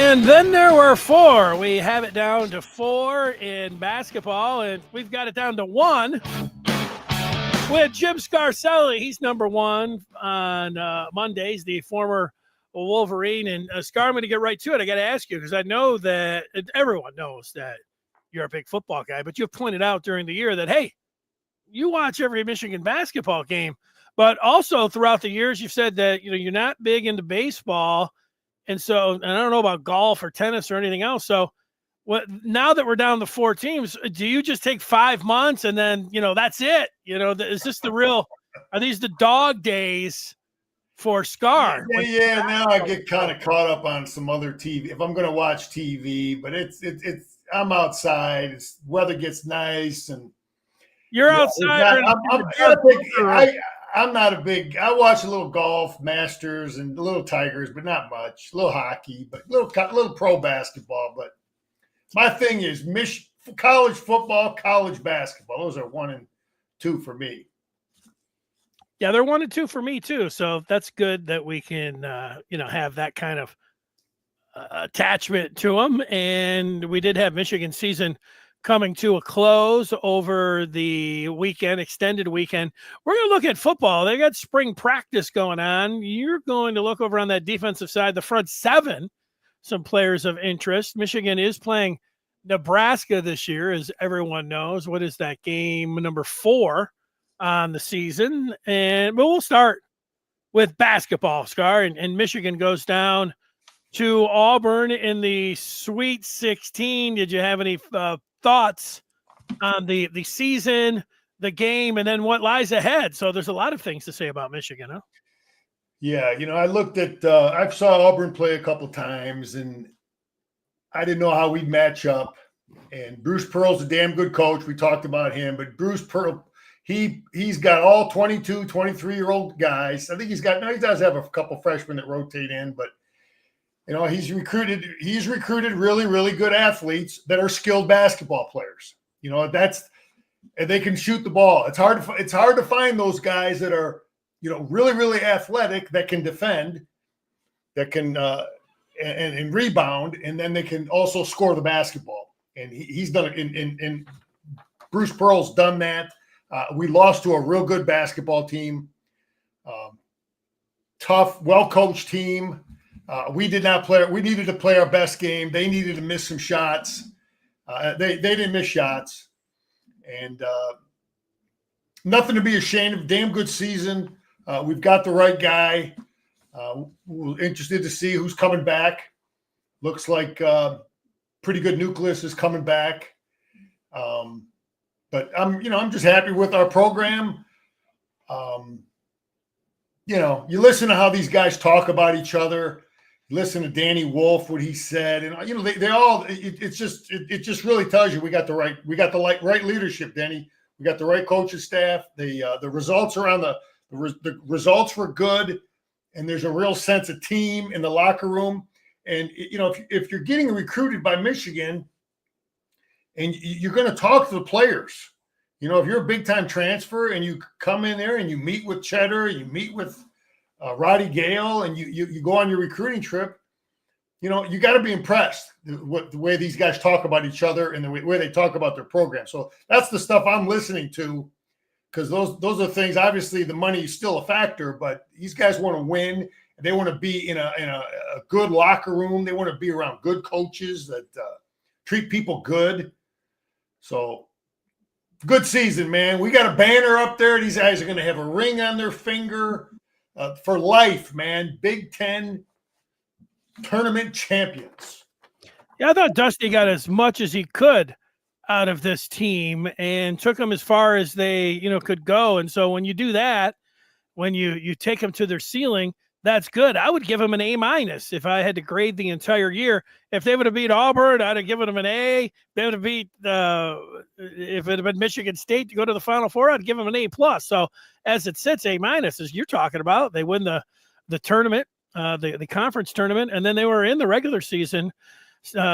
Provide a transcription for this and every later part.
And then there were four. We have it down to four in basketball, and we've got it down to one with Jim Scarcelli. He's number one on Mondays, the former Wolverine. And Scar, I'm going to get right to it. I got to ask you, because I know that everyone knows that you're a big football guy, but you've pointed out during the year that, hey, you watch every Michigan basketball game. But also throughout the years, you've said that you're not big into baseball. And so, and I don't know about golf or tennis or anything else. So now that we're down to four teams, do you just take 5 months and then, that's it? Is this are these the dog days for Scar? Yeah. Now I get kind of caught up on some other TV. If I'm going to watch TV, but I'm outside. Weather gets nice and you're outside. I'm not a big. I watch a little golf, Masters, and a little Tigers, but not much. A little hockey, but little pro basketball. But my thing is college football, college basketball. Those are 1 and 2 for me. Yeah, they're 1 and 2 for me too. So that's good that we can, have that kind of attachment to them. And we did have Michigan season coming to a close over the weekend, extended weekend. We're going to look at football. They got spring practice going on. You're going to look over on that defensive side, the front seven, some players of interest. Michigan is playing Nebraska this year, as everyone knows. What is that game? Number 4 on the season. But we'll start with basketball, Scar. And Michigan goes down to Auburn in the Sweet 16. Did you have any thoughts on the season, the game, and then what lies ahead? So there's a lot of things to say about Michigan, huh? Yeah, I looked at I saw Auburn play a couple times, and I didn't know how we'd match up. And Bruce Pearl's a damn good coach. We talked about him, but Bruce Pearl, he's got all 22, 23-year-old guys. I think he does have a couple freshmen that rotate in, but he's recruited really, really good athletes that are skilled basketball players. And they can shoot the ball. It's hard to find those guys that are, really, really athletic, that can defend, that can and rebound, and then they can also score the basketball. And he's done it. And Bruce Pearl's done that. We lost to a real good basketball team, tough, well-coached team. We did not play. We needed to play our best game. They needed to miss some shots. They didn't miss shots, and nothing to be ashamed of. Damn good season. We've got the right guy. We're interested to see who's coming back. Looks like pretty good nucleus is coming back. But I'm just happy with our program. You listen to how these guys talk about each other. Listen to Danny Wolf, what he said, and they all. It just really tells you we got the right leadership, Danny. We got the right coaching staff. The results around the results were good, and there's a real sense of team in the locker room. And if you're getting recruited by Michigan, and you're going to talk to the players, if you're a big time transfer and you come in there and you meet with Cheddar, you meet with Roddy Gale, and you go on your recruiting trip, you got to be impressed with the way these guys talk about each other and the way they talk about their program. So that's the stuff I'm listening to, because those are things. Obviously, the money is still a factor, but these guys want to win. They want to be in a good locker room. They want to be around good coaches that treat people good. So good season, man. We got a banner up there. These guys are going to have a ring on their finger. For life, man. Big Ten tournament champions. Yeah, I thought Dusty got as much as he could out of this team and took them as far as they, could go. And so when you do that, when you take them to their ceiling, that's good. I would give them an A- if I had to grade the entire year. If they would have beat Auburn, I'd have given them an A. They would have beat if it had been Michigan State to go to the Final Four, I'd give them an A+. So as it sits, A- as you're talking about, they win the tournament, the conference tournament, and then they were in the regular season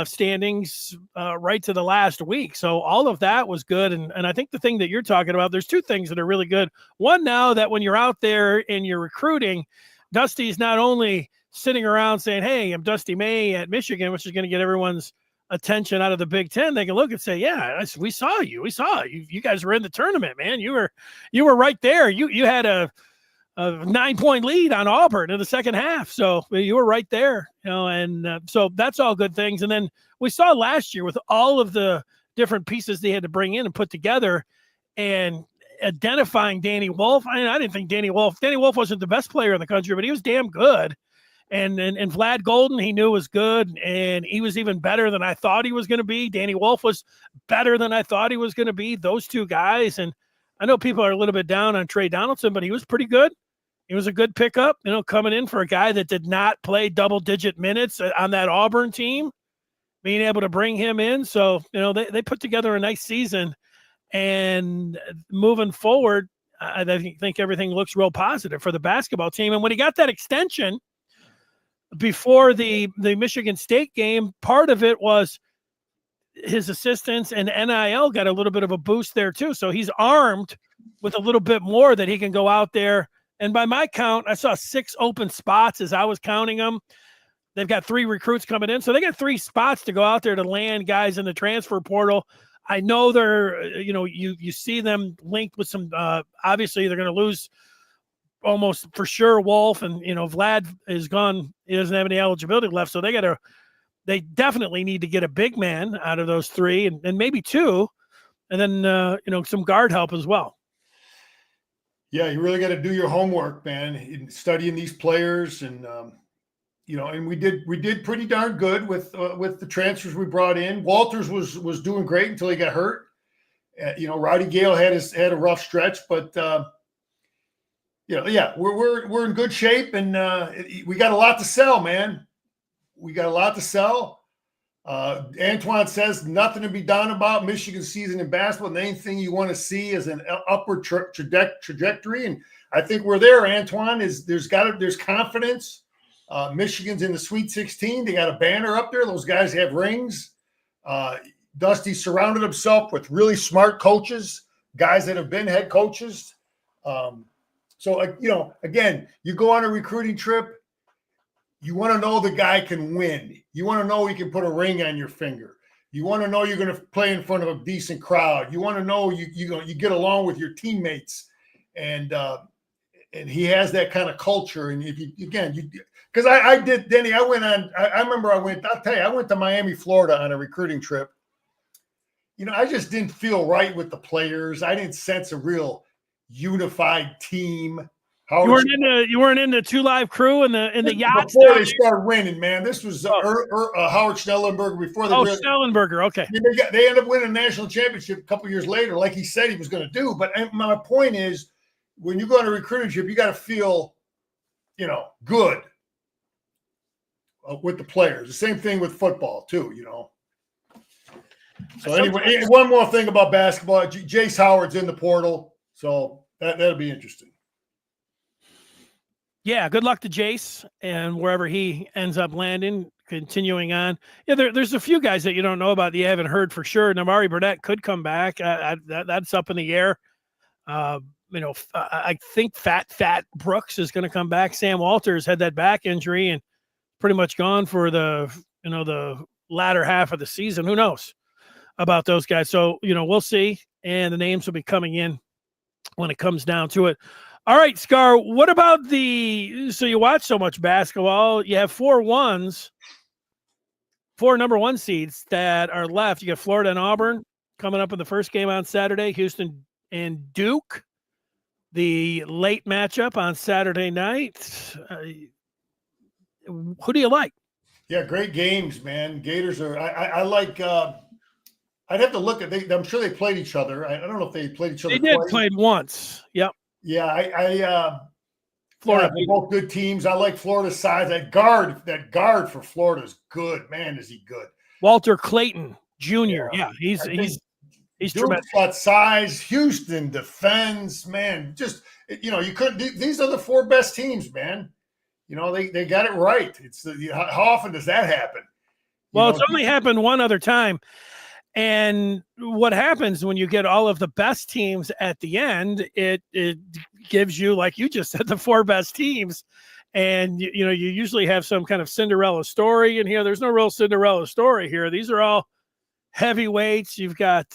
standings right to the last week. So all of that was good. And I think the thing that you're talking about, there's two things that are really good. One, now that when you're out there and you're recruiting, Dusty's not only sitting around saying, hey, I'm Dusty May at Michigan, which is going to get everyone's attention out of the Big Ten, they can look and say, yeah, we saw you. We saw you. You guys were in the tournament, man. You were right there. You had a 9-point lead on Auburn in the second half. So you were right there, and so that's all good things. And then we saw last year with all of the different pieces they had to bring in and put together and identifying Danny Wolf. I didn't think Danny Wolf wasn't the best player in the country, but he was damn good. And Vlad Golden, he knew was good, and he was even better than I thought he was going to be. Danny Wolf was better than I thought he was going to be. Those two guys, and I know people are a little bit down on Trey Donaldson, but he was pretty good. He was a good pickup, coming in for a guy that did not play double-digit minutes on that Auburn team, being able to bring him in. So, they put together a nice season, and moving forward, I think everything looks real positive for the basketball team. And when he got that extension before the Michigan State game, part of it was his assistants and NIL got a little bit of a boost there too. So he's armed with a little bit more that he can go out there. And by my count, I saw 6 open spots as I was counting them. They've got 3 recruits coming in. So they got 3 spots to go out there to land guys in the transfer portal. I know they're, you see them linked with some, obviously they're going to lose almost for sure Wolf, and Vlad is gone. He doesn't have any eligibility left, so they definitely need to get a big man out of those 3 and maybe 2, and then some guard help as well. Yeah, you really got to do your homework, man, in studying these players, and and we did pretty darn good with the transfers we brought in. Walters was doing great until he got hurt. Rowdy Gale had a rough stretch, but we're in good shape, and we got a lot to sell, man. We got a lot to sell. Antoine says nothing to be done about Michigan's season in basketball. The main thing you want to see is an upward trajectory, and I think we're there. Antoine there's confidence. Michigan's in the Sweet 16. They got a banner up there. Those guys have rings. Dusty surrounded himself with really smart coaches, guys that have been head coaches. So, again, you go on a recruiting trip, you want to know the guy can win. You want to know he can put a ring on your finger. You want to know you're going to play in front of a decent crowd. You want to know you get along with your teammates, and he has that kind of culture. And if because I did, Denny, I remember I went to Miami, Florida on a recruiting trip. I just didn't feel right with the players. I didn't sense a real unified team. You weren't in the 2 Live crew and the yachts before they started winning, man. This was Howard Schnellenberger before they. Schnellenberger, okay. They ended up winning a national championship a couple years later, like he said he was going to do. But my point is, when you go on a recruiting trip, you got to feel, good with the players. The same thing with football too, So anyway, one more thing about basketball: Jace Howard's in the portal, so that'll be interesting. Yeah, good luck to Jace and wherever he ends up landing, continuing on. Yeah, there's a few guys that you don't know about that you haven't heard for sure. Namari Burnett could come back. That's up in the air. I think Fat Brooks is going to come back. Sam Walters had that back injury and pretty much gone for the latter half of the season. Who knows about those guys? So, we'll see. And the names will be coming in when it comes down to it. All right, Scar, what about so you watch so much basketball, you have 4 number 1 seeds that are left. You got Florida and Auburn coming up in the first game on Saturday, Houston and Duke, the late matchup on Saturday night. Who do you like? Yeah, great games, man. Gators are, I like, I'd have to look at, I'm sure they played each other. I don't know if they played each other. They did played once. Yep. Yeah, Florida. They're both good teams. I like Florida's size. That guard for Florida is good. Man, is he good. Walter Clayton Jr. Yeah, he's tremendous. Got size. Houston defends, man. Just, you couldn't, these are the 4 best teams, man. They got it right. It's how often does that happen? Well, it's only happened one other time. And what happens when you get all of the best teams at the end, it gives you, like you just said, the 4 best teams. And you usually have some kind of Cinderella story in here. There's no real Cinderella story here. These are all heavyweights. You've got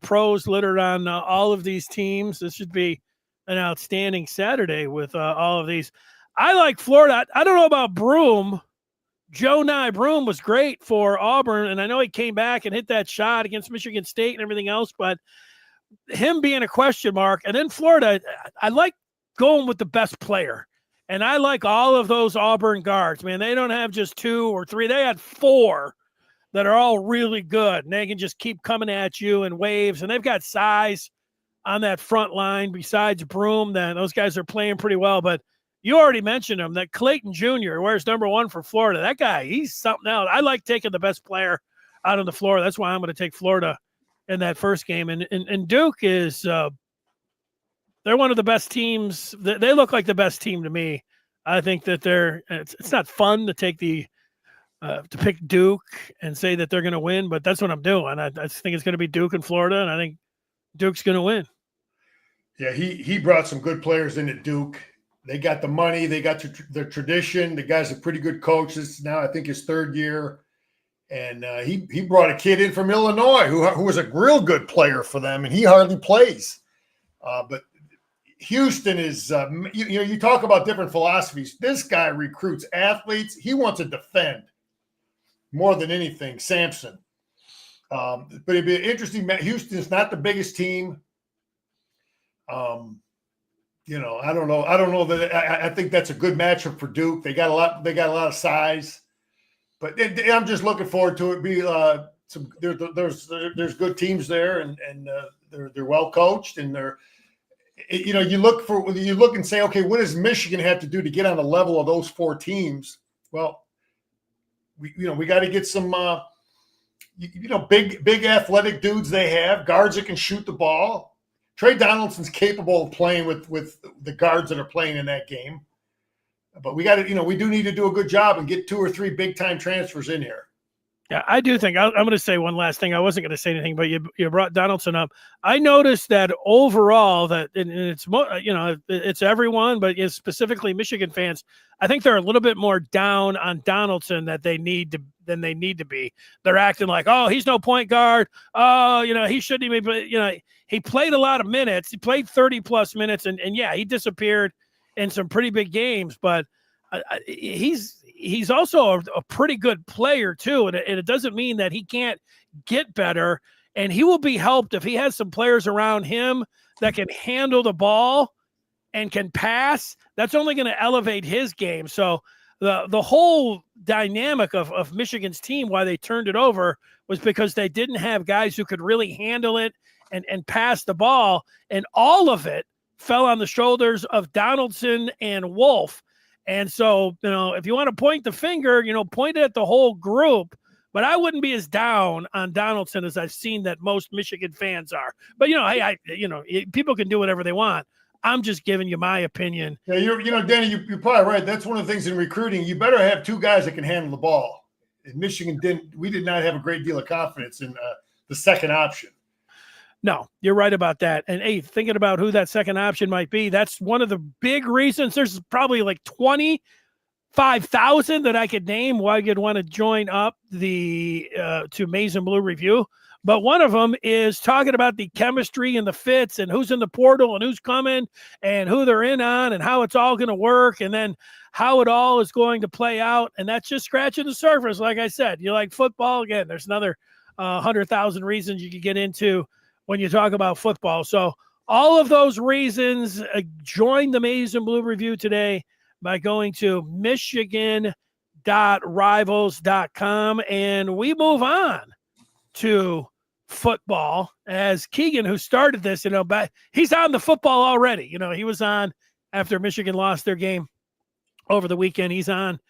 pros littered on all of these teams. This should be an outstanding Saturday with all of these. I like Florida. I don't know about Broom. Joe Nye Broom was great for Auburn, and I know he came back and hit that shot against Michigan State and everything else, but him being a question mark. And then Florida, I like going with the best player. And I like all of those Auburn guards, man. They don't have just 2 or 3. They had 4 that are all really good, and they can just keep coming at you in waves. And they've got size on that front line besides Broom. Then those guys are playing pretty well. But you already mentioned him, that Clayton Jr., wears number 1 for Florida. That guy, he's something else. I like taking the best player out on the floor. That's why I'm going to take Florida in that first game. And Duke is they're one of the best teams. They look like the best team to me. I think that it's not fun to take to pick Duke and say that they're going to win, but that's what I'm doing. I think it's going to be Duke and Florida, and I think Duke's going to win. Yeah, he brought some good players into Duke. They got the money. They got the tradition. The guy's a pretty good coach. This is now, I think, his 3rd year. And he brought a kid in from Illinois who was a real good player for them, and he hardly plays. But Houston is, you talk about different philosophies. This guy recruits athletes. He wants to defend more than anything, Sampson. But it'd be interesting. Houston's not the biggest team. I don't know that I think that's a good matchup for Duke. They got a lot of size, but I'm just looking forward to it. There's good teams there, and they're well coached, and you look and say, okay, what does Michigan have to do to get on the level of those 4 teams? Well, we got to get some big athletic dudes. They have guards that can shoot the ball. Trey Donaldson's capable of playing with the guards that are playing in that game. But we got to, we do need to do a good job and get 2 or 3 big time transfers in here. Yeah, I do think I'm going to say one last thing. I wasn't going to say anything, but you brought Donaldson up. I noticed that overall that and it's everyone, but specifically Michigan fans. I think they're a little bit more down on Donaldson than they need to be. They're acting like, oh, he's no point guard. Oh, he shouldn't even. But he played a lot of minutes. He played 30 plus minutes, and yeah, he disappeared in some pretty big games, but he's also a pretty good player too. And it doesn't mean that he can't get better, and he will be helped if he has some players around him that can handle the ball and can pass. That's only going to elevate his game. So the whole dynamic of Michigan's team, why they turned it over, was because they didn't have guys who could really handle it and pass the ball. And all of it fell on the shoulders of Donaldson and Wolf. And so, if you want to point the finger, point it at the whole group. But I wouldn't be as down on Donaldson as I've seen that most Michigan fans are. But, people can do whatever they want. I'm just giving you my opinion. Yeah, Danny, you're probably right. That's one of the things in recruiting. You better have 2 guys that can handle the ball. And Michigan did not have a great deal of confidence in the second option. No, you're right about that. And hey, thinking about who that second option might be, that's one of the big reasons. There's probably like 25,000 that I could name why you'd want to join up to Maize and Blue Review. But one of them is talking about the chemistry and the fits and who's in the portal and who's coming and who they're in on and how it's all going to work and then how it all is going to play out. And that's just scratching the surface. Like I said, you like football. Again, there's another 100,000 reasons you could get into when you talk about football. So all of those reasons, join the Maize and Blue Review today by going to michigan.rivals.com. And we move on to football as Keegan, who started this, he's on the football already. He was on after Michigan lost their game over the weekend. He's on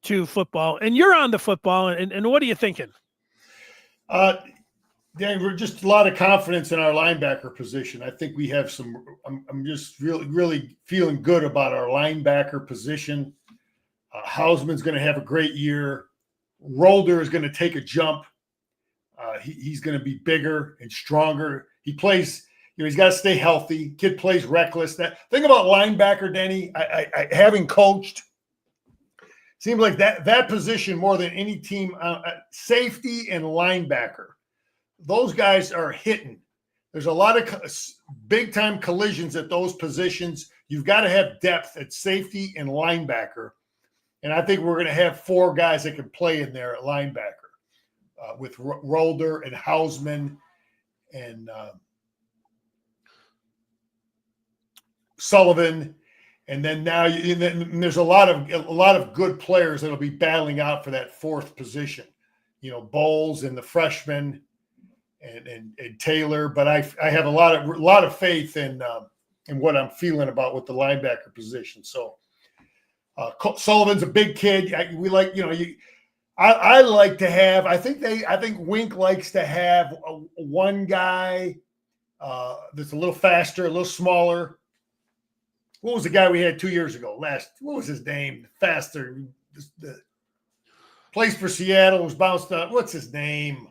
to football, and you're on the football. And what are you thinking? Dan, we're just a lot of confidence in our linebacker position. I think we have I'm just really, really feeling good about our linebacker position. Hausman's going to have a great year. Rolder is going to take a jump. He's going to be bigger and stronger. He plays, he's got to stay healthy. Kid plays reckless. That thing about linebacker, Danny, I having coached Seems like that position more than any team, safety and linebacker. Those guys are hitting. There's a lot of big time collisions at those positions. You've got to have depth at safety and linebacker. And I think we're going to have 4 guys that can play in there at linebacker with Rolder and Hausman and Sullivan. And then now there's a lot of good players that'll be battling out for that 4th position. Bowles and the freshman and Taylor. But I have a lot of faith in what I'm feeling about with the linebacker position. So Sullivan's a big kid. We like I like to have. I think Wink likes to have one guy that's a little faster, a little smaller. What was the guy we had 2 years ago? What was his name? Faster. Plays for Seattle, was bounced up. What's his name?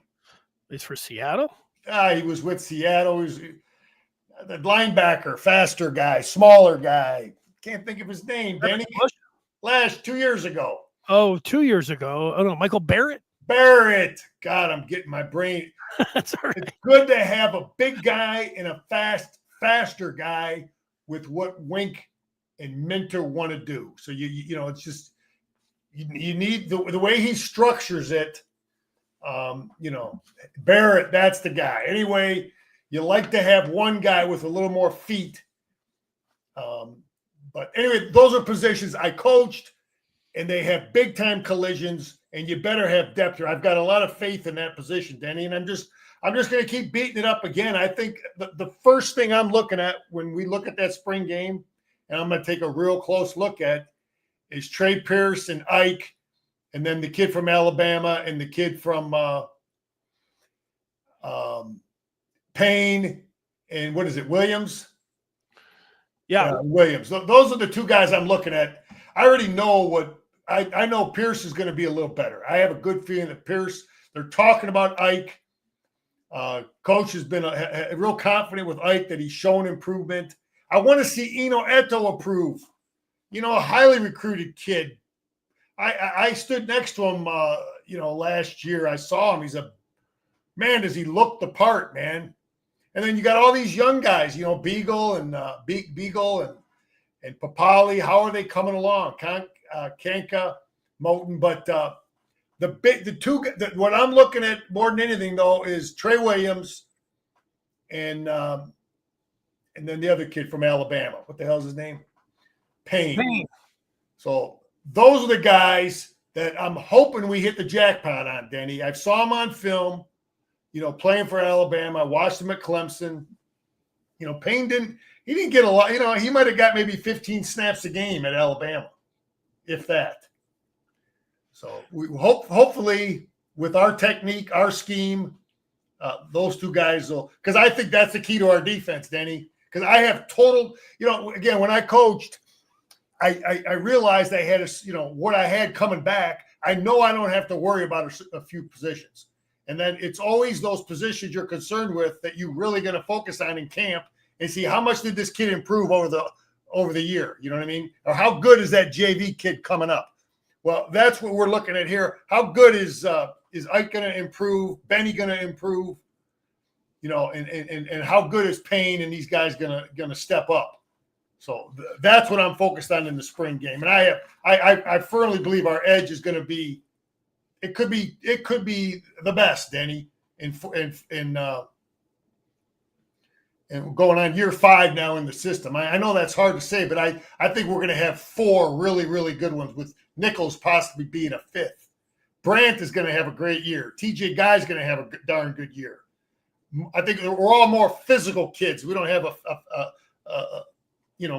Plays for Seattle? He was with Seattle. He was the linebacker, faster guy, smaller guy. Can't think of his name. Danny? 2 years ago. Oh, 2 years ago. Oh, no, Michael Barrett? Barrett. God, I'm getting my brain. That's all right. It's good to have a big guy and a faster guy with what Wink and Minter want to do. So it's just you need the way he structures it. Barrett, that's the guy. Anyway, you like to have one guy with a little more feet. But anyway, those are positions I coached, and they have big time collisions, and you better have depth here. I've got a lot of faith in that position, Denny, and I'm just going to keep beating it up again. I think the first thing I'm looking at when we look at that spring game, and I'm going to take a real close look at, is Trey Pierce and Ike, and then the kid from Alabama and the kid from Payne, and what is it, Williams? Yeah, Williams. Those are the 2 guys I'm looking at. I already know I know Pierce is going to be a little better. I have a good feeling that Pierce, they're talking about Ike. Coach has been real confident with Ike that he's shown improvement. I want to see Eno Eto improve. A highly recruited kid. I stood next to him, last year. I saw him. He's does he look the part, man? And then you got all these young guys, Beagle and Beagle and Papali. How are they coming along? Kanka, Moten, but what I'm looking at more than anything though is Trey Williams and then the other kid from Alabama. What the hell is his name? Payne. So those are the guys that I'm hoping we hit the jackpot on, Denny. I saw him on film, playing for Alabama. I watched him at Clemson. Payne didn't get a lot. He might have got maybe 15 snaps a game at Alabama, if that. So we hopefully with our technique, our scheme, those 2 guys will, because I think that's the key to our defense, Denny. Because I have total, again, when I coached, I realized I had what I had coming back. I know I don't have to worry about a few positions. And then it's always those positions you're concerned with that you're really going to focus on in camp and see how much did this kid improve over the year. You know what I mean? Or how good is that JV kid coming up? Well, that's what we're looking at here. How good is Ike going to improve? Benny going to improve? And how good is Payne and these guys going to step up? So that's what I'm focused on in the spring game. And I firmly believe our edge is going to be. It could be the best, Denny, and going on year 5 now in the system. I know that's hard to say, but I think we're going to have 4 really, really good ones, with Nichols possibly being a 5th. Brandt is going to have a great year. TJ Guy's going to have a darn good year. I think we're all more physical kids. We don't have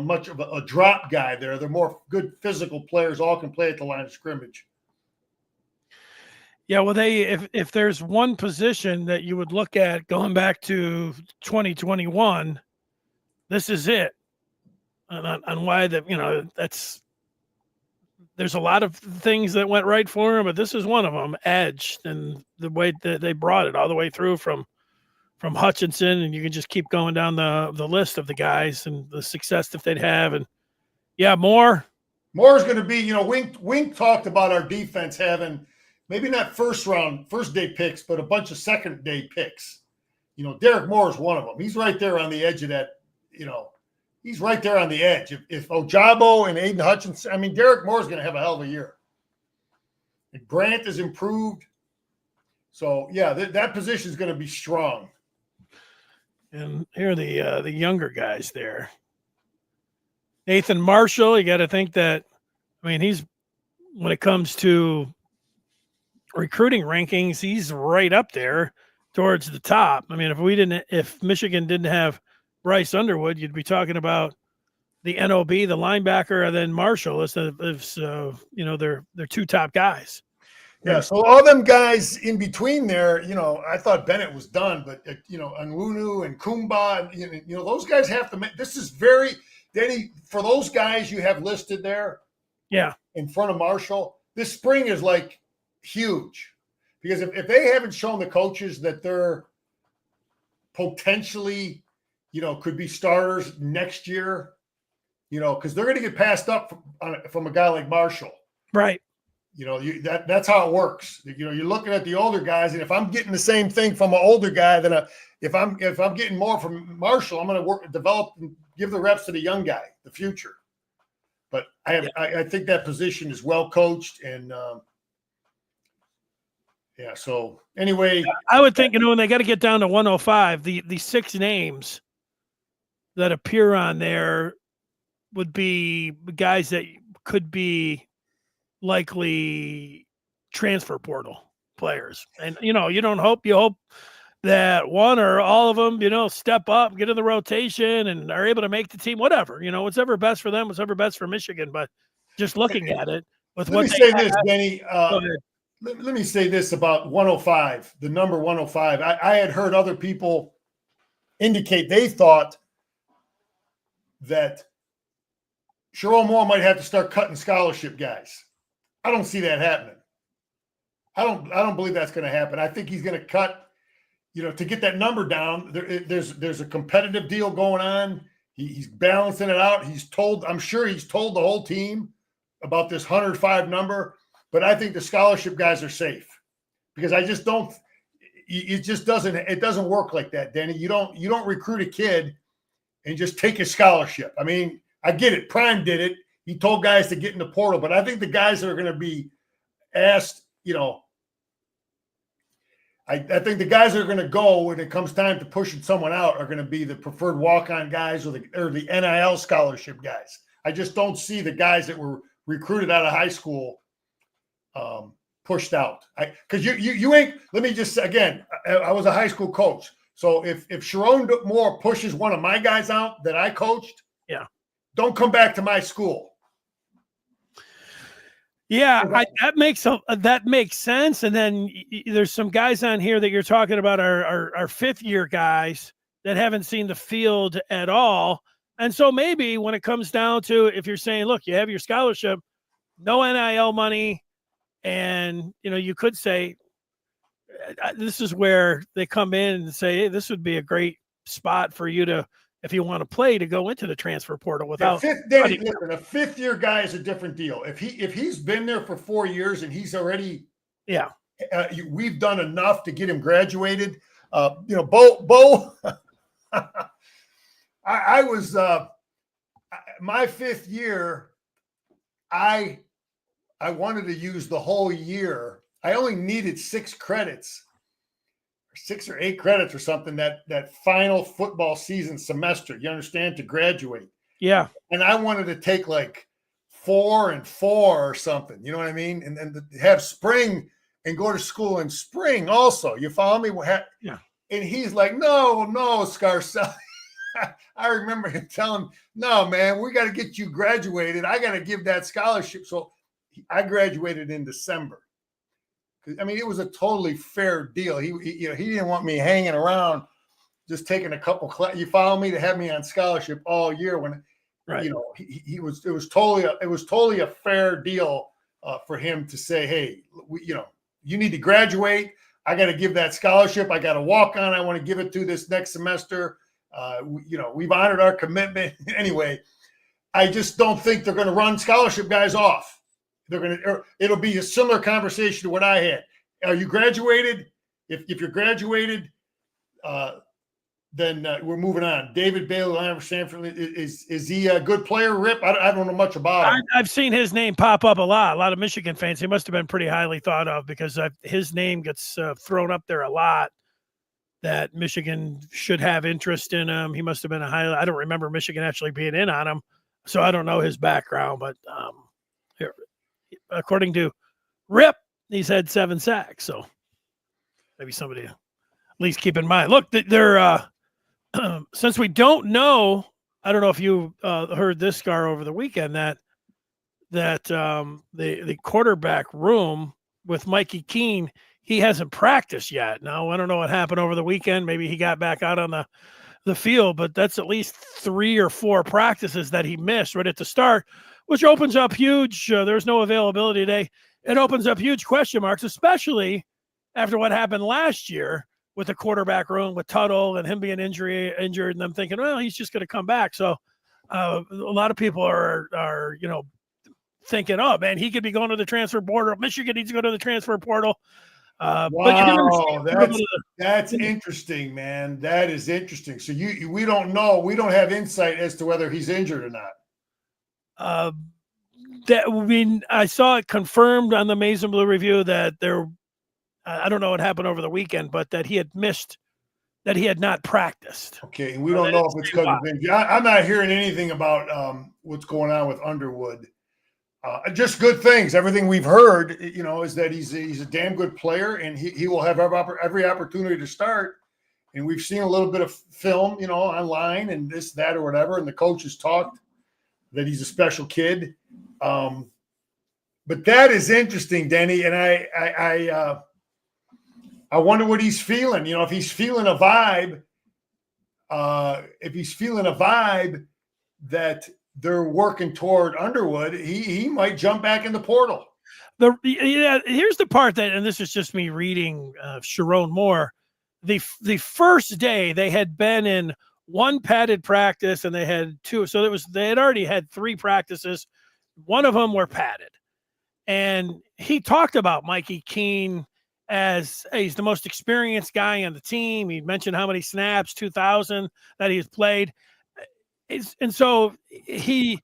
much of a drop guy there. They're more good physical players. All can play at the line of scrimmage. Yeah, well, if there's one position that you would look at going back to 2021, this is it. On why there's a lot of things that went right for him, but this is one of them. Edge, and the way that they brought it all the way through from Hutchinson, and you can just keep going down the list of the guys and the success that they'd have. And yeah, Moore, Moore's going to be, Wink talked about our defense having maybe not first day picks, but a bunch of second day picks. Derek Moore is one of them. He's right there on the edge of that, he's right there on the edge. If Ojabo and Aiden Hutchinson, Derek Moore's going to have a hell of a year. And Grant is improved. So, yeah, that position is going to be strong. And here are the younger guys there. Nathan Marshall, you got to think that, he's, when it comes to recruiting rankings, he's right up there towards the top. If Michigan didn't have Bryce Underwood, you'd be talking about the NOB, the linebacker, and then Marshall as their two top guys. Yeah, so all them guys in between there, I thought Bennett was done, but Anwunu and Kumba, those guys have to make. This is very, Denny, for those guys you have listed there, yeah, in front of Marshall, this spring is like huge, because if they haven't shown the coaches that they're potentially, could be starters next year, because they're going to get passed up from a guy like Marshall, right? That's how it works. You're looking at the older guys, and if I'm getting the same thing from an older guy, then if I'm getting more from Marshall, I'm going to develop and give the reps to the young guy, the future. But I think that position is well coached, and So anyway, I would think when they got to get down to 105, the 6 names that appear on there would be guys that could be likely transfer portal players. And, you hope that one or all of them, step up, get in the rotation and are able to make the team, whatever, whatever best for them, whatever best for Michigan. But just looking at it with let me say this, Benny, let me say this about 105, the number 105. I had heard other people indicate they thought that Sherrone Moore might have to start cutting scholarship guys. I don't see that happening. I don't believe that's going to happen. I think he's going to cut, to get that number down. There's a competitive deal going on. He's balancing it out. I'm sure he's told the whole team about this 105 number, but I think the scholarship guys are safe, because it doesn't work like that, Denny. You don't recruit a kid and just take his scholarship. I get it. Prime did it. He told guys to get in the portal, but I think the guys that are going to be asked, I think the guys that are going to go when it comes time to pushing someone out are going to be the preferred walk-on guys or the NIL scholarship guys. I just don't see the guys that were recruited out of high school pushed out. Because you ain't. Let me just again. I was a high school coach, so if Sherrone Moore pushes one of my guys out that I coached, don't come back to my school. Yeah, that makes sense. And then there's some guys on here that you're talking about are fifth-year guys that haven't seen the field at all. And so maybe when it comes down to, if you're saying, look, you have your scholarship, no NIL money, and you could say this is where they come in and say, hey, this would be a great spot for you to, if you want to play, to go into the transfer portal without. A fifth-year guy is a different deal. If he's been there for 4 years and he's already, we've done enough to get him graduated. Bo. I was my 5th year. I wanted to use the whole year. I only needed 6 credits. 6 or 8 credits or something that final football season semester, you understand, to graduate. Yeah. And I wanted to take like 4 and 4 or something, you know what I mean? And then have spring and go to school in spring also. You follow me? Yeah. And he's like, no, Scarcelli. I remember him telling, no, man, we got to get you graduated. I got to give that scholarship. So I graduated in December. It was a totally fair deal. He didn't want me hanging around, just taking a couple. You follow me, to have me on scholarship all year when, right. It was totally a fair deal for him to say, hey, you need to graduate. I got to give that scholarship. I got to walk on. I want to give it to this next semester. We've honored our commitment anyway. I just don't think they're going to run scholarship guys off. It'll be a similar conversation to what I had. Are you graduated? If you're graduated, then we're moving on. David Bailey, Stanford, is he a good player, Rip? I don't know much about him. I've seen his name pop up a lot of Michigan fans. He must have been pretty highly thought of because his name gets thrown up there a lot, that Michigan should have interest in him. He must have been I don't remember Michigan actually being in on him, so I don't know his background, but according to Rip, he's had 7 sacks, so maybe somebody at least keep in mind. Look, they're since we don't know, I don't know if you heard this, Scar, over the weekend, that the quarterback room with Mikey Keene, he hasn't practiced yet. Now, I don't know what happened over the weekend. Maybe he got back out on the field, but that's at least 3 or 4 practices that he missed right at the start, which opens up huge. There's no availability today. It opens up huge question marks, especially after what happened last year with the quarterback room with Tuttle and him being injured, and them thinking, well, he's just going to come back. So a lot of people are thinking, oh man, he could be going to the transfer portal. Michigan needs to go to the transfer portal. Wow, that's interesting, man. That is interesting. So we don't know. We don't have insight as to whether he's injured or not. I saw it confirmed on the Maize and Blue Review that I don't know what happened over the weekend, but that he had missed, that he had not practiced. Okay, and we don't know if it's because of injury. I'm not hearing anything about what's going on with Underwood. Just good things. Everything we've heard, is that he's a damn good player, and he will have every opportunity to start. And we've seen a little bit of film, online and this, that, or whatever. And the coach has talked that he's a special kid. But that is interesting, Denny. And I wonder what he's feeling. If he's feeling a vibe, that they're working toward Underwood, he might jump back in the portal. Here's the part and this is just me reading Sharon Moore. The first day they had been in 1 padded practice and they had 2. So they had already had 3 practices. One of them were padded. And he talked about Mikey Keene as he's the most experienced guy on the team. He mentioned how many snaps, 2,000 that he's played. And so if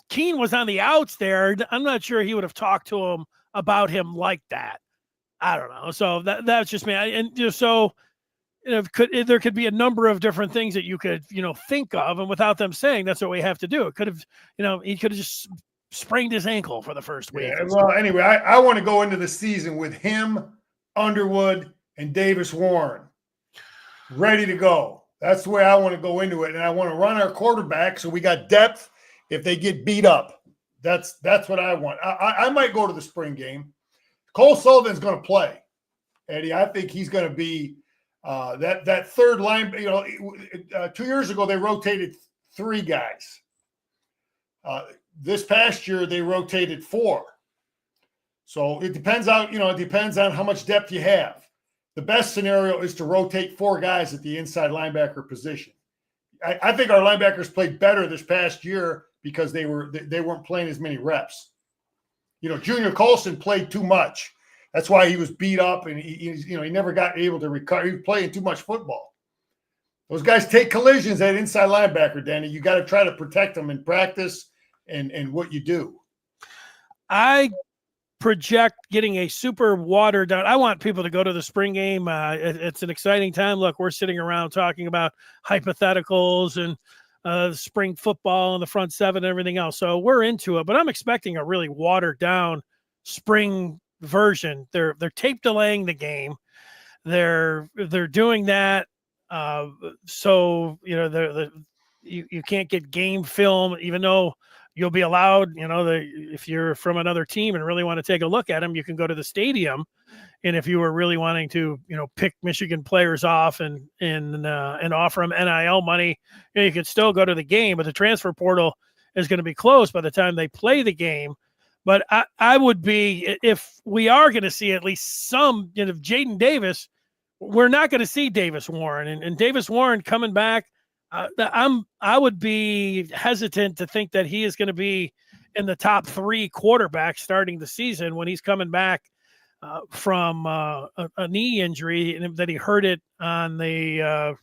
Keene was on the outs there, I'm not sure he would have talked to him about him like that. I don't know. So that's just me. And there could be a number of different things that you could, think of, and without them saying that's what we have to do. It could have, he could have just sprained his ankle for the first week. Yeah, well, anyway, I want to go into the season with him, Underwood, and Davis Warren ready to go. That's the way I want to go into it. And I want to run our quarterback so we got depth if they get beat up. That's what I want. I might go to the spring game. Cole Sullivan's going to play, Eddie. I think he's going to be that third line. 2 years ago, they rotated 3 guys. This past year, they rotated 4. So it depends on how much depth you have. The best scenario is to rotate 4 guys at the inside linebacker position. I think our linebackers played better this past year because they weren't playing as many reps. Junior Colson played too much. That's why he was beat up, and he never got able to recover. He was playing too much football. Those guys take collisions at inside linebacker, Danny. You got to try to protect them in practice and what you do. I project getting a super watered down. I want people to go to the spring game. It's an exciting time. Look, we're sitting around talking about hypotheticals and spring football and the front 7 and everything else. So we're into it, but I'm expecting a really watered down spring version. They're tape delaying the game. They're doing that. So you can't get game film, even though you'll be allowed, if you're from another team and really want to take a look at them, you can go to the stadium. And if you were really wanting to, pick Michigan players off and offer them NIL money, you could still go to the game, but the transfer portal is going to be closed by the time they play the game. But I would be, if we are going to see at least some, Jaden Davis, we're not going to see Davis Warren and Davis Warren coming back. I would be hesitant to think that he is going to be in the top 3 quarterbacks starting the season when he's coming back from a knee injury, and that he hurt it on the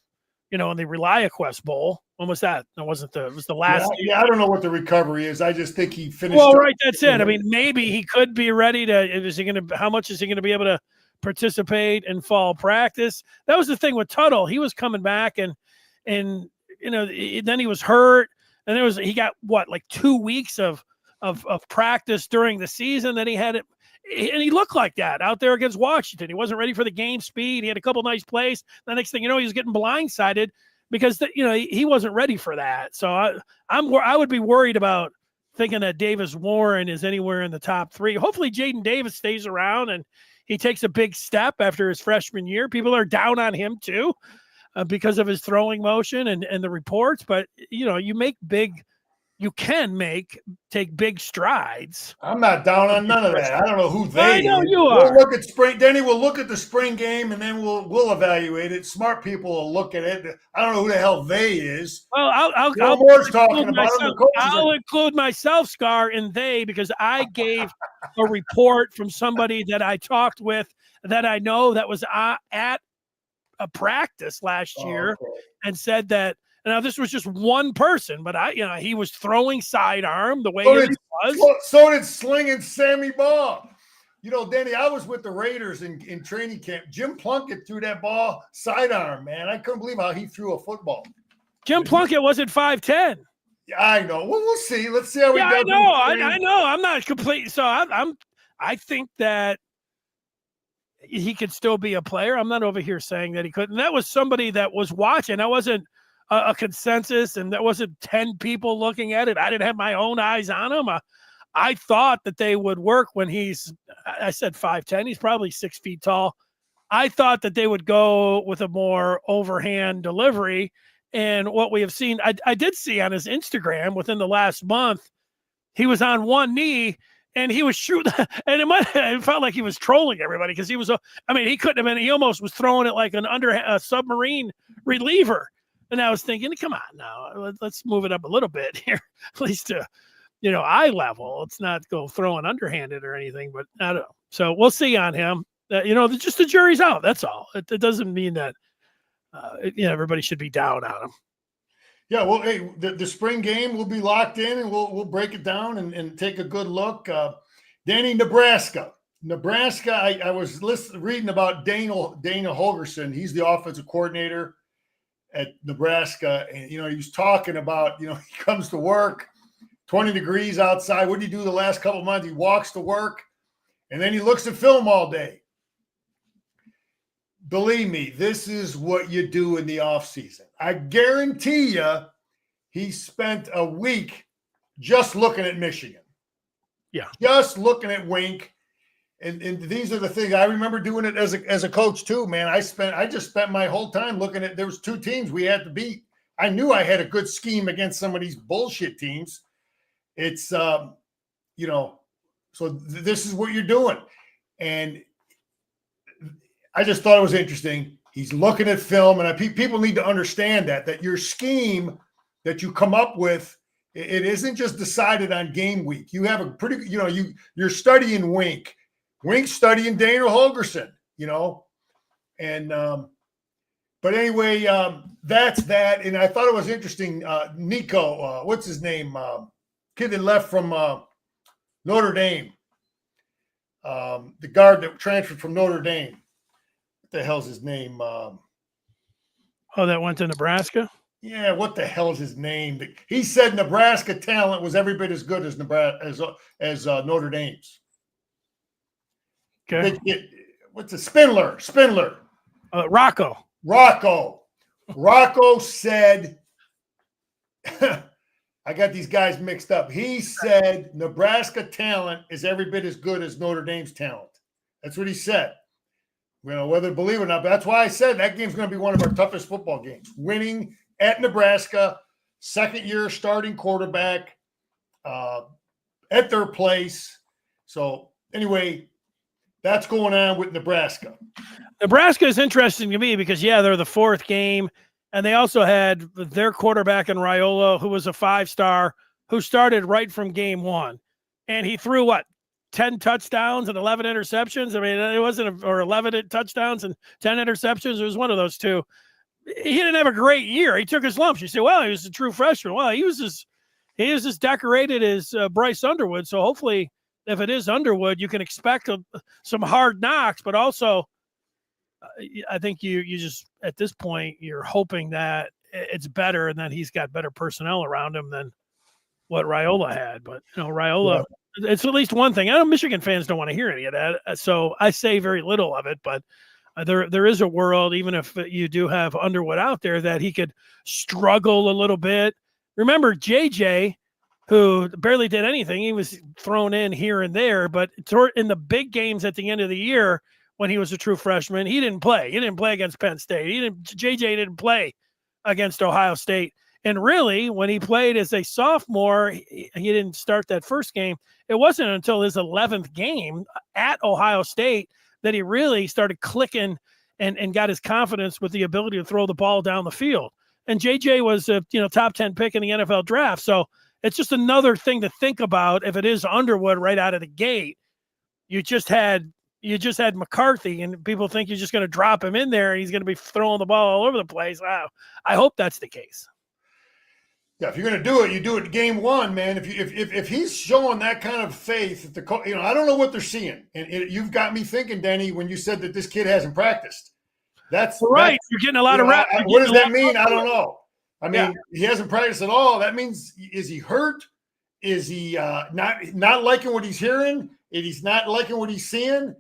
in the ReliaQuest Bowl. When was that? It was the last. Yeah, I don't know what the recovery is. I just think he finished. Well, right, that's it. I mean, maybe he could be ready to. How much is he going to be able to participate in fall practice? That was the thing with Tuttle. He was coming back, and then he was hurt, and he got like 2 weeks of practice during the season. Then he had it. And he looked like that out there against Washington. He wasn't ready for the game speed. He had a couple nice plays. The next thing you know, he was getting blindsided because he wasn't ready for that. So I would be worried about thinking that Davis Warren is anywhere in the top 3. Hopefully Jaden Davis stays around and he takes a big step after his freshman year. People are down on him too because of his throwing motion and the reports. But you can take big strides. I'm not down on none of that. I don't know who they. I know you are. We'll look at spring. Denny, we'll look at the spring game and then we'll evaluate it. Smart people will look at it. I don't know who the hell they is. Well, I'll include myself, Scar, in they, because I gave a report from somebody that I talked with that I know that was at a practice last year and said that. Now, this was just one person, but he was throwing sidearm the way he was. So did slinging Sammy Baugh. Danny, I was with the Raiders in training camp. Jim Plunkett threw that ball sidearm, man. I couldn't believe how he threw a football. Jim Plunkett wasn't 5'10". Yeah, I know. Well, we'll see. Let's see how he does. I know. I'm not complete. So I think that he could still be a player. I'm not over here saying that he couldn't. That was somebody that was watching. I wasn't a consensus, and there wasn't 10 people looking at it. I didn't have my own eyes on him. I thought that they would work when I said 5'10". He's probably 6 feet tall. I thought that they would go with a more overhand delivery. And what we have seen, I did see on his Instagram within the last month, he was on one knee and he was shooting. And it felt like he was trolling everybody because he couldn't have been, he almost was throwing it like a submarine reliever. And I was thinking, come on now, let's move it up a little bit here, at least to, eye level. Let's not go throwing underhanded or anything, but I don't know. So we'll see on him. Just the jury's out. That's all. It doesn't mean that, everybody should be down on him. Yeah, well, hey, the spring game will be locked in, and we'll break it down and take a good look. Danny, Nebraska. I was reading about Dana Holgerson. He's the offensive coordinator at Nebraska, and he was talking about he comes to work, 20 degrees outside. What did he do the last couple of months? He walks to work, and then he looks at film all day. Believe me, this is what you do in the off season. I guarantee you, he spent a week just looking at Michigan. Yeah, just looking at Wink. And these are the things I remember doing it as a coach too, man. I just spent my whole time looking at, there was 2 teams we had to beat. I knew I had a good scheme against some of these bullshit teams. It's, so this is what you're doing. And I just thought it was interesting. He's looking at film, and people need to understand that your scheme that you come up with, it isn't just decided on game week. You have a pretty, you're studying Wink. Wink's studying Dana Holgerson, and but anyway, that's that. And I thought it was interesting. Nico, what's his name? Kid that left from Notre Dame, the guard that transferred from Notre Dame. What the hell's his name? That went to Nebraska? Yeah, what the hell's his name? He said Nebraska talent was every bit as good as Notre Dame's. Okay. What's a Spindler? Rocco said, I got these guys mixed up. He said Nebraska talent is every bit as good as Notre Dame's talent. That's what he said. Whether to believe it or not, but that's why I said that game's going to be one of our toughest football games. Winning at Nebraska, second-year starting quarterback at their place. So anyway, that's going on with Nebraska. Nebraska is interesting to me because, they're the 4th game And they also had their quarterback in Raiola, who was a 5-star, who started right from game one. And he threw, 10 touchdowns and 11 interceptions? I mean, it wasn't, or 11 touchdowns and 10 interceptions. It was one of those two. He didn't have a great year. He took his lumps. You say, well, he was a true freshman. Well, he was as decorated as Bryce Underwood. So hopefully, if it is Underwood, you can expect some hard knocks, but also I think you just, at this point, you're hoping that it's better and that he's got better personnel around him than what Raiola had. But, Raiola, it's at least one thing. I know Michigan fans don't want to hear any of that. So I say very little of it, but there is a world, even if you do have Underwood out there, that he could struggle a little bit. Remember JJ, who barely did anything. He was thrown in here and there, but in the big games at the end of the year, when he was a true freshman, he didn't play. He didn't play against Penn State. JJ didn't play against Ohio State. And really, when he played as a sophomore, he didn't start that first game. It wasn't until his 11th game at Ohio State that he really started clicking and got his confidence with the ability to throw the ball down the field. And JJ was a top 10 pick in the NFL draft. So it's just another thing to think about. If it is Underwood right out of the gate, you just had McCarthy, and people think you're just going to drop him in there and he's going to be throwing the ball all over the place. Wow. I hope that's the case. Yeah, if you're going to do it, you do it game one, man. If he's showing that kind of faith, I don't know what they're seeing, and you've got me thinking, Denny, when you said that this kid hasn't practiced. That's right. You're getting a lot of reps. What does that mean? I don't know. I mean, he hasn't practiced at all. That means, is he hurt? Is he not liking what he's hearing? Is he not liking what he's seeing?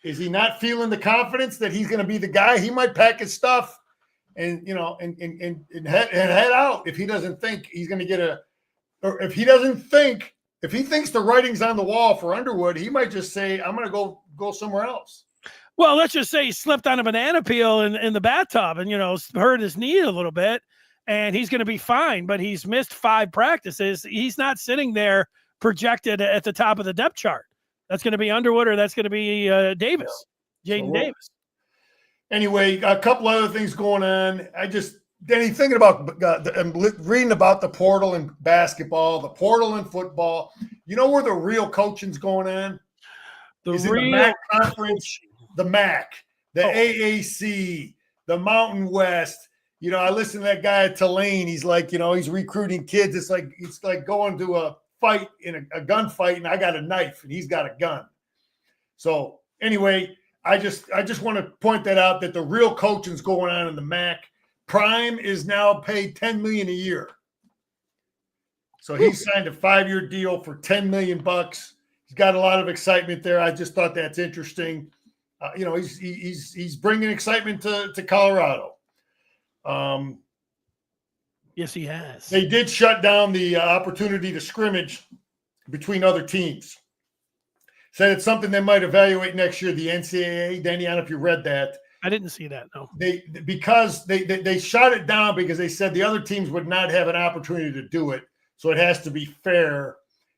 Is he not feeling the confidence that he's going to be the guy? He might pack his stuff and head out if he doesn't think he's going to get if he thinks the writing's on the wall for Underwood, he might just say, I'm going to go somewhere else. Well, let's just say he slipped on a banana peel in the bathtub and, hurt his knee a little bit, and he's going to be fine, but he's missed 5 practices. He's not sitting there projected at the top of the depth chart. That's going to be Underwood, or that's going to be Davis, Jaden Davis. Anyway, a couple other things going on. Denny, thinking about I'm reading about the portal in basketball, the portal in football. You know where the real coaching's going on? The MAC conference, the MAC, the AAC, the Mountain West. I listened to that guy at Tulane. He's like, he's recruiting kids. It's like going to a fight in a gunfight, and I got a knife and he's got a gun. So anyway, I just want to point that out, that the real coaching's going on in the MAC. Prime is now paid $10 million a year. So he signed a 5-year deal for $10 million. He's got a lot of excitement there. I just thought that's interesting. He's bringing excitement to Colorado. Yes, he has. They did shut down the opportunity to scrimmage between other teams. Said it's something they might evaluate next year, the NCAA. Danny, I don't know if you read that. I didn't see that, no. Because they shut it down because they said the other teams would not have an opportunity to do it. So it has to be fair.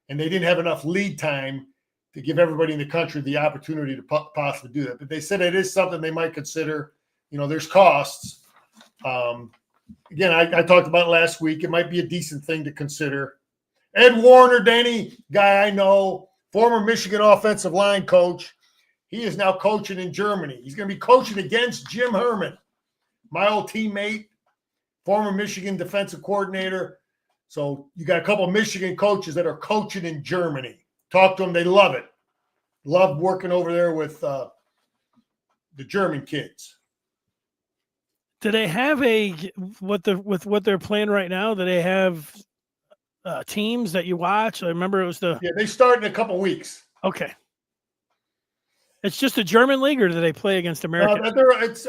And they didn't have enough lead time to give everybody in the country the opportunity to possibly do that. But they said it is something they might consider. There's costs. Again, I talked about it last week. It might be a decent thing to consider. Ed Warner, Danny, guy I know, former Michigan offensive line coach. He is now coaching in Germany. He's going to be coaching against Jim Herman, my old teammate, former Michigan defensive coordinator. So you got a couple of Michigan coaches that are coaching in Germany. Talk to them. They love it. Love working over there with the German kids. Do they have with what they're playing right now? Do they have teams that you watch? I remember it was they start in a couple of weeks. Okay. It's just a German league, or do they play against America?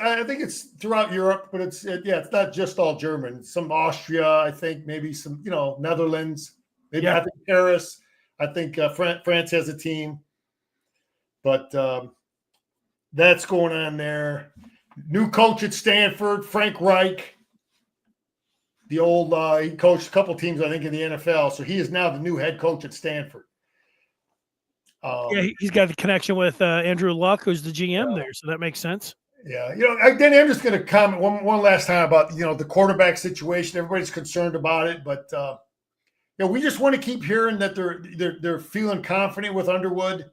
I think it's throughout Europe, but it's not just all German. Some Austria, I think, maybe some Netherlands, maybe I think Paris. I think France has a team, but that's going on there. New coach at Stanford, Frank Reich. The old he coached a couple teams, I think, in the NFL, so he is now the new head coach at Stanford. He's got the connection with Andrew Luck, who's the GM there, so that makes sense. Yeah, Danny, I'm just going to comment one last time about the quarterback situation. Everybody's concerned about it, but we just want to keep hearing that they're feeling confident with Underwood,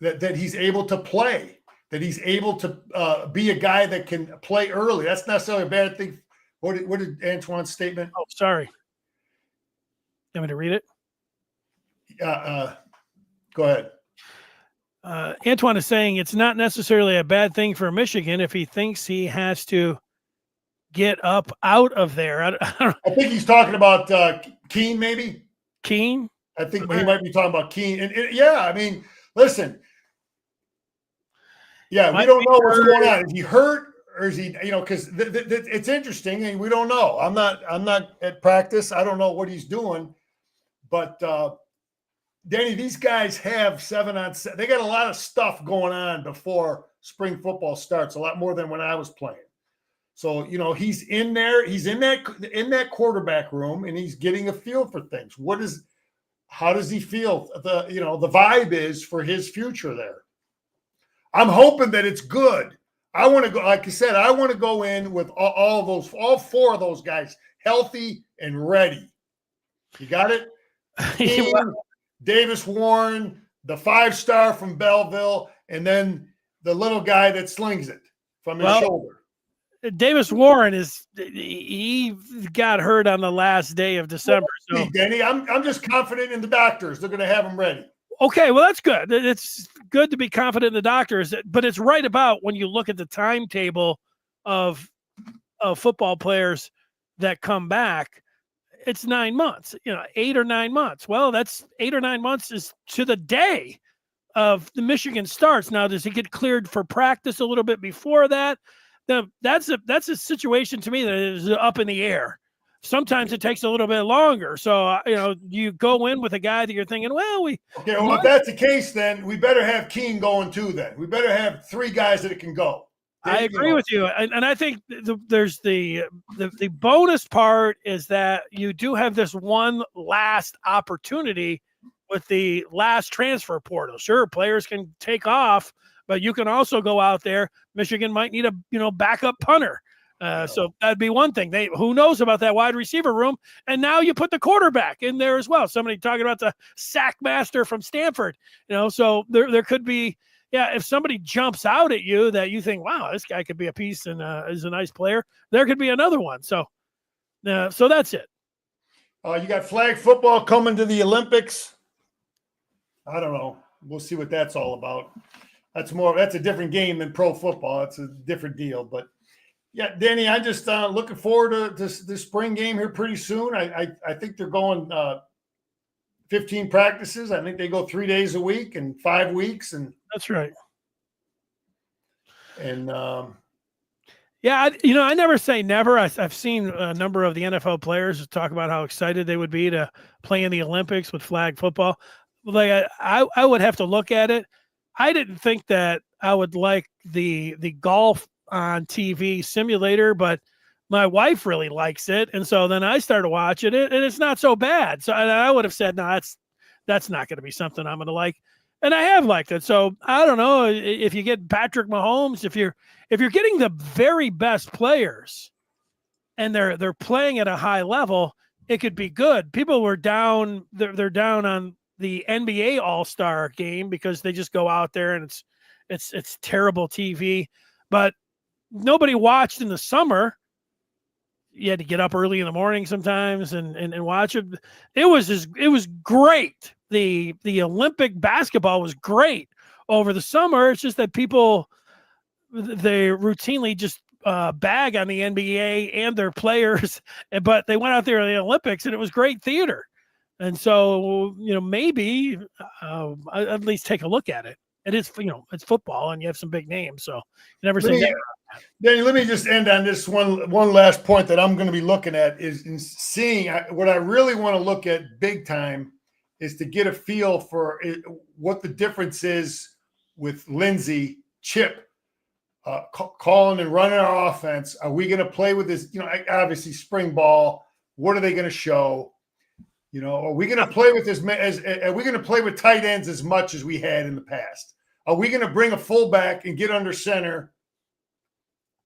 that he's able to play, that he's able to be a guy that can play early. That's not necessarily a bad thing. What did Antoine's statement? Oh, sorry. You want me to read it? Go ahead. Antoine is saying it's not necessarily a bad thing for Michigan if he thinks he has to get up out of there. I think he's talking about Keene, maybe. Keene? I think he might be talking about Keene. And yeah, I mean, listen. Yeah, we don't know what's going on. Is he hurt or is he, because it's interesting and we don't know. I'm not at practice. I don't know what he's doing. But Danny, these guys have 7-on-7. They got a lot of stuff going on before spring football starts, a lot more than when I was playing. So, he's in there, he's in that quarterback room and he's getting a feel for things. How does he feel? The vibe is for his future there. I'm hoping that it's good. I want to go, like I said, I want to go in with all four of those guys healthy and ready. You got it? Davis Warren, the 5-star from Belleville, and then the little guy that slings it from his shoulder. Davis Warren he got hurt on the last day of December. So Denny, I'm just confident in the doctors. They're going to have him ready. Okay, well, that's good. It's good to be confident in the doctors, but it's right about when you look at the timetable of football players that come back. It's 9 months, 8 or 9 months. Well, that's 8 or 9 months is to the day of the Michigan starts. Now, does he get cleared for practice a little bit before that? That's a situation to me that is up in the air. Sometimes it takes a little bit longer. So, you go in with a guy that you're thinking, if that's the case, then we better have Keene going too. Then we better have 3 guys that can go. I agree with you, and I think there's the bonus part is that you do have this one last opportunity with the last transfer portal. Sure, players can take off, but you can also go out there. Michigan might need a backup punter, so that'd be one thing. Who knows about that wide receiver room? And now you put the quarterback in there as well. Somebody talking about the sack master from Stanford, so there could be. Yeah, if somebody jumps out at you that you think, wow, this guy could be a piece and is a nice player, there could be another one. So that's it. You got flag football coming to the Olympics. I don't know. We'll see what that's all about. That's a different game than pro football. It's a different deal. But yeah, Danny, I just looking forward to this spring game here pretty soon. I think they're going 15 practices. I think they go 3 days a week and 5 weeks. And that's right. And I never say never. I've seen a number of the NFL players talk about how excited they would be to play in the Olympics with flag football. Like I would have to look at it. I didn't think that I would like the golf on TV simulator, but my wife really likes it, and so then I started watching it, and it's not so bad. So I would have said, no, that's not going to be something I'm going to like, and I have liked it. So I don't know if you get Patrick Mahomes, if you're getting the very best players, and they're playing at a high level, it could be good. People were down; they're down on the NBA All-Star game because they just go out there and it's terrible TV, but nobody watched in the summer. You had to get up early in the morning sometimes and watch it. It was great. The Olympic basketball was great over the summer. It's just that people, they routinely just bag on the NBA and their players, but they went out there in the Olympics and it was great theater. And so, maybe at least take a look at it. It is, it's football and you have some big names. So you never say never. Danny, let me just end on this one last point that I'm going to be looking at is in seeing what I really want to look at big time is to get a feel for what the difference is with Lindsey, Chip, calling and running our offense. Are we going to play with this? Obviously spring ball. What are they going to show? Are we going to play with this? Are we going to play with tight ends as much as we had in the past? Are we going to bring a fullback and get under center,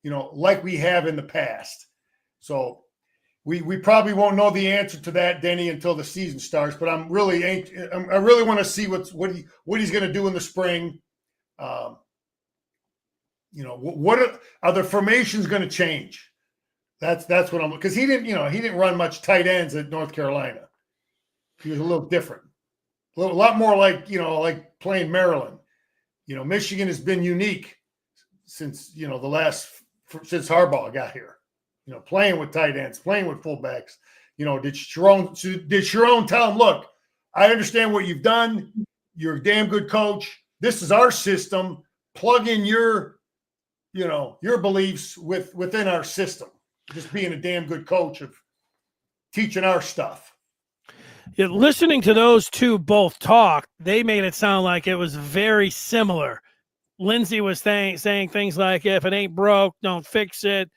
like we have in the past? So we probably won't know the answer to that, Denny, until the season starts. But I really want to see what he's going to do in the spring. What are the formations going to change? That's what I'm, because he didn't run much tight ends at North Carolina. He was a little different, a lot more like playing Maryland. Michigan has been unique since since Harbaugh got here. Playing with tight ends, playing with fullbacks. Did Sharon tell him, look, I understand what you've done. You're a damn good coach. This is our system. Plug in your beliefs within our system. Just being a damn good coach of teaching our stuff. Yeah, listening to those two both talk, they made it sound like it was very similar. Lindsey was saying things like, if it ain't broke, don't fix it.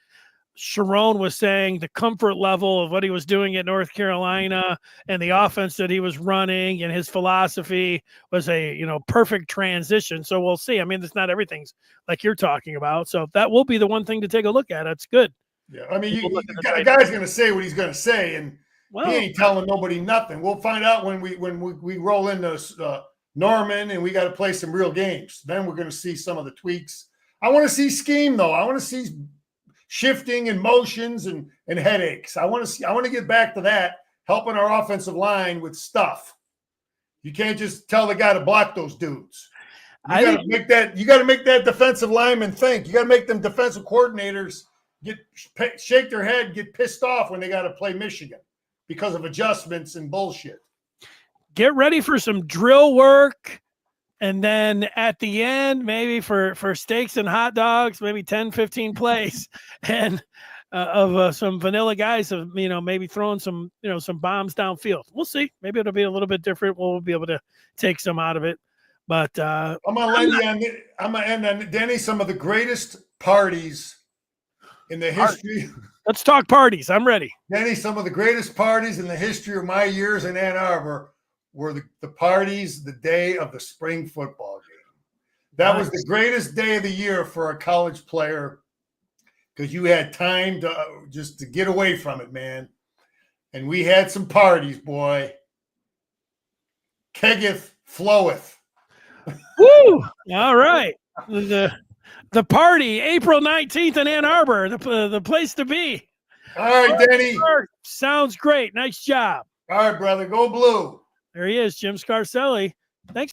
Sharon was saying the comfort level of what he was doing at North Carolina and the offense that he was running and his philosophy was a, perfect transition. So we'll see. I mean, it's not everything's like you're talking about. So that will be the one thing to take a look at. It's good. Yeah. I mean, the guy's going to say what he's going to say, and he ain't telling nobody nothing. We'll find out when we roll into Norman and we got to play some real games. Then we're going to see some of the tweaks. I want to see scheme, though. I want to see shifting and motions and headaches. I want to get back to that, helping our offensive line with stuff. You can't just tell the guy to block those dudes. You got to make that defensive lineman think. You got to make them defensive coordinators shake their head, get pissed off when they got to play Michigan because of adjustments and bullshit. Get ready for some drill work. And then at the end, maybe for steaks and hot dogs, maybe 10, 15 plays and of some vanilla guys of, maybe throwing some bombs downfield. We'll see. Maybe it'll be a little bit different. We'll be able to take some out of it. But I'm going to end on Denny, some of the greatest parties in the history. Let's talk parties. I'm ready. Denny, some of the greatest parties in the history of my years in Ann Arbor were the parties the day of the spring football game. That was the greatest day of the year for a college player because you had time to get away from it, man. And we had some parties, boy. Keggeth, floweth. Woo! All right. The party, April 19th in Ann Arbor, the place to be. All right, Denny. Sounds great. Nice job. All right, brother. Go blue. There he is, Jim Scarcelli.